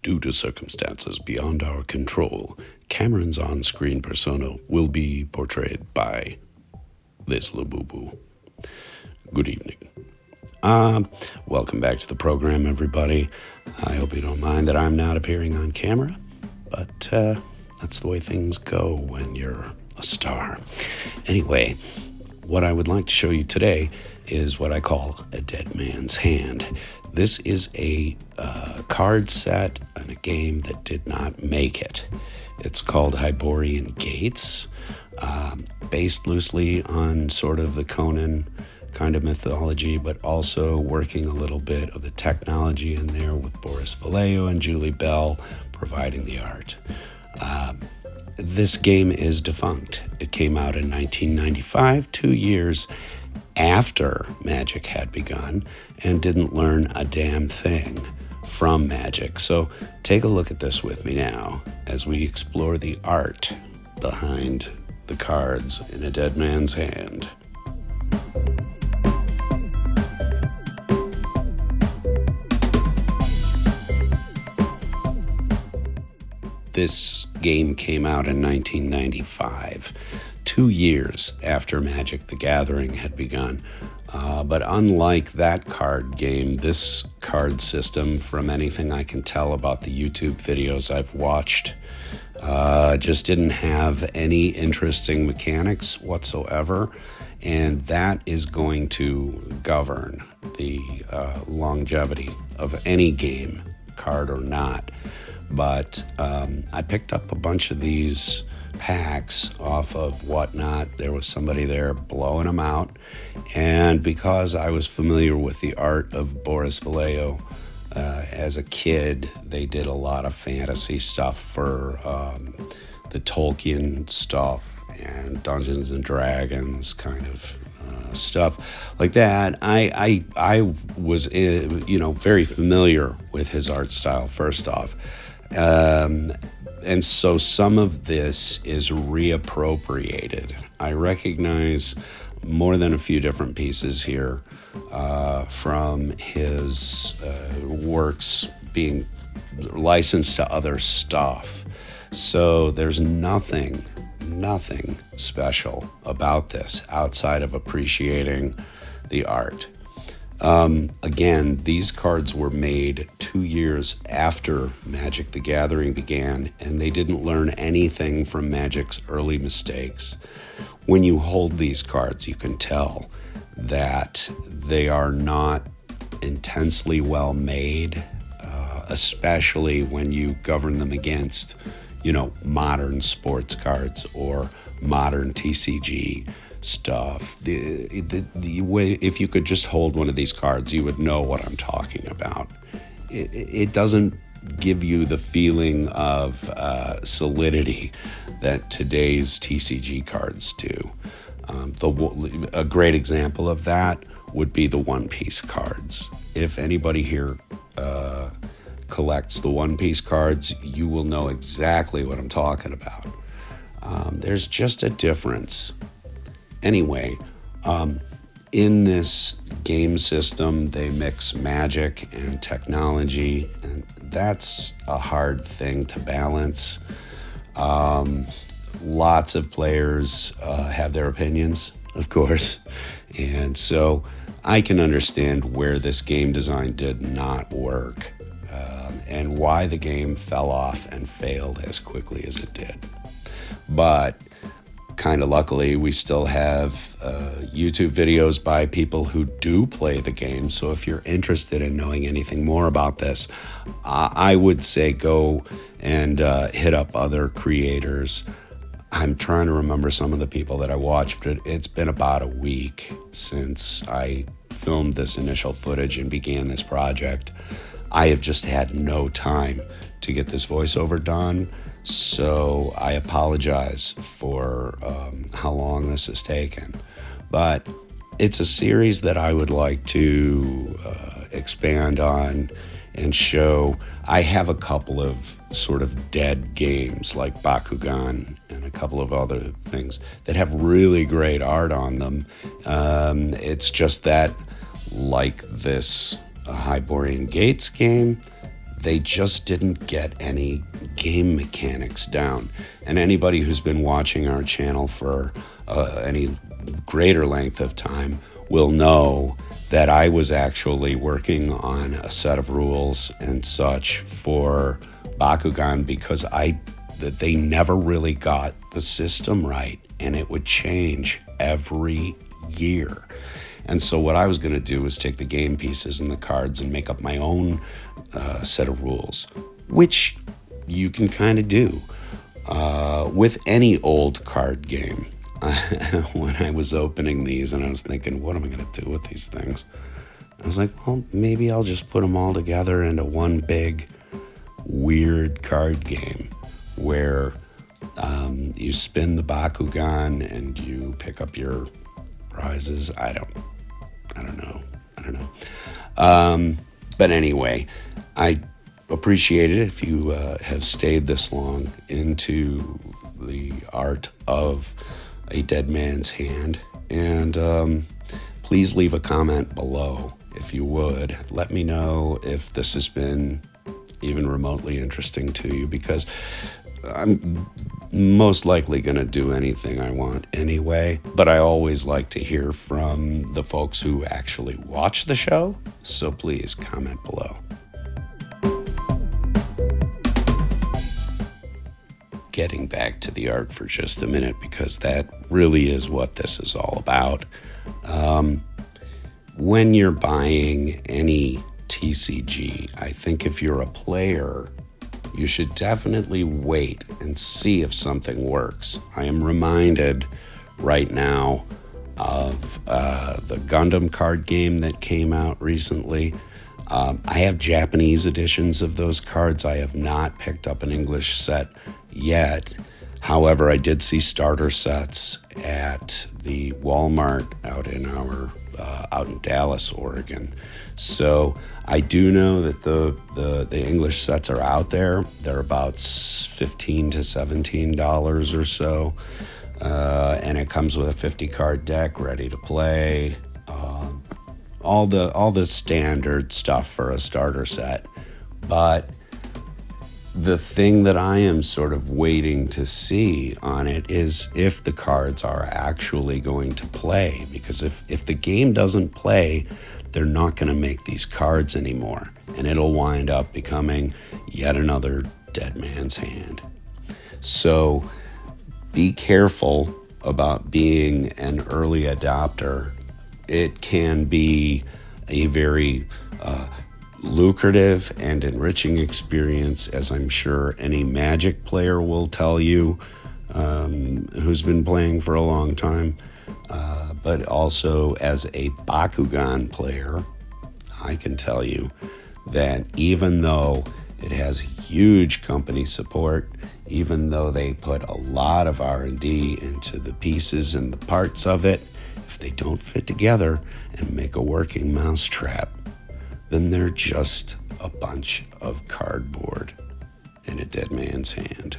Due to circumstances beyond our control, Cameron's on-screen persona will be portrayed by this Labubu. Good evening. Welcome back to the program, everybody. I hope you don't mind that I'm not appearing on camera, but that's the way things go when you're a star. Anyway, what I would like to show you today is what I call a dead man's hand. This is a card set and a game that did not make it. It's called Hyborian Gates, based loosely on sort of the Conan kind of mythology, but also working a little bit of the technology in there with Boris Vallejo and Julie Bell providing the art. This game is defunct. It came out in 1995, 2 years after Magic had begun, and didn't learn a damn thing from Magic. So take a look at this with me now as we explore the art behind the cards in a dead man's hand. This game came out in 1995, 2 years after Magic the Gathering had begun. But unlike that card game, this card system, from anything I can tell about the YouTube videos I've watched, just didn't have any interesting mechanics whatsoever. And that is going to govern the longevity of any game, card or not. But I picked up a bunch of these packs off of Whatnot. There was somebody there blowing them out. And because I was familiar with the art of Boris Vallejo as a kid, they did a lot of fantasy stuff for the Tolkien stuff and Dungeons and Dragons kind of stuff like that. I was very familiar with his art style first off. And so some of this is reappropriated. I recognize more than a few different pieces here from his works being licensed to other stuff. So there's nothing special about this outside of appreciating the art. Again, these cards were made 2 years after Magic the Gathering began, and they didn't learn anything from Magic's early mistakes. When you hold these cards, you can tell that they are not intensely well made, especially when you govern them against, modern sports cards or modern TCG stuff. The way, if you could just hold one of these cards, you would know what I'm talking about. It doesn't give you the feeling of solidity that today's TCG cards do. A great example of that would be the One Piece cards. If anybody here collects the One Piece cards, you will know exactly what I'm talking about. There's just a difference. Anyway, in this game system, they mix magic and technology, and that's a hard thing to balance. Lots of players have their opinions, of course, and so I can understand where this game design did not work, and why the game fell off and failed as quickly as it did. But kind of luckily, we still have YouTube videos by people who do play the game. So if you're interested in knowing anything more about this, I would say go and hit up other creators. I'm trying to remember some of the people that I watched, but it's been about a week since I filmed this initial footage and began this project. I have just had no time to get this voiceover done. So I apologize for how long this has taken, but it's a series that I would like to expand on and show. I have a couple of sort of dead games like Bakugan and a couple of other things that have really great art on them. It's just that, like this Hyborian Gates game, they just didn't get any game mechanics down. And anybody who's been watching our channel for any greater length of time will know that I was actually working on a set of rules and such for Bakugan because they never really got the system right, and it would change every year. And so what I was going to do was take the game pieces and the cards and make up my own set of rules, which you can kind of do with any old card game. When I was opening these and I was thinking, what am I going to do with these things? I was like, well, maybe I'll just put them all together into one big weird card game where you spin the Bakugan and you pick up your prizes. I don't know. But anyway, I appreciate it if you have stayed this long into the art of a dead man's hand. And please leave a comment below if you would. Let me know if this has been even remotely interesting to you, because I'm most likely going to do anything I want anyway, but I always like to hear from the folks who actually watch the show, so please comment below. Getting back to the art for just a minute, because that really is what this is all about. When you're buying any TCG, I think if you're a player, you should definitely wait and see if something works. I am reminded right now of the Gundam card game that came out recently. I have Japanese editions of those cards. I have not picked up an English set yet. However, I did see starter sets at the Walmart out in Dallas, Oregon. So I do know that the English sets are out there. They're about $15 to $17 or so, and it comes with a 50 card deck ready to play. All the standard stuff for a starter set. But the thing that I am sort of waiting to see on it is if the cards are actually going to play. Because if the game doesn't play, they're not going to make these cards anymore. And it'll wind up becoming yet another dead man's hand. So be careful about being an early adopter. It can be a very lucrative and enriching experience, as I'm sure any Magic player will tell you who's been playing for a long time. But also as a Bakugan player, I can tell you that even though it has huge company support, even though they put a lot of R&D into the pieces and the parts of it, if they don't fit together and make a working mousetrap, then they're just a bunch of cardboard in a dead man's hand.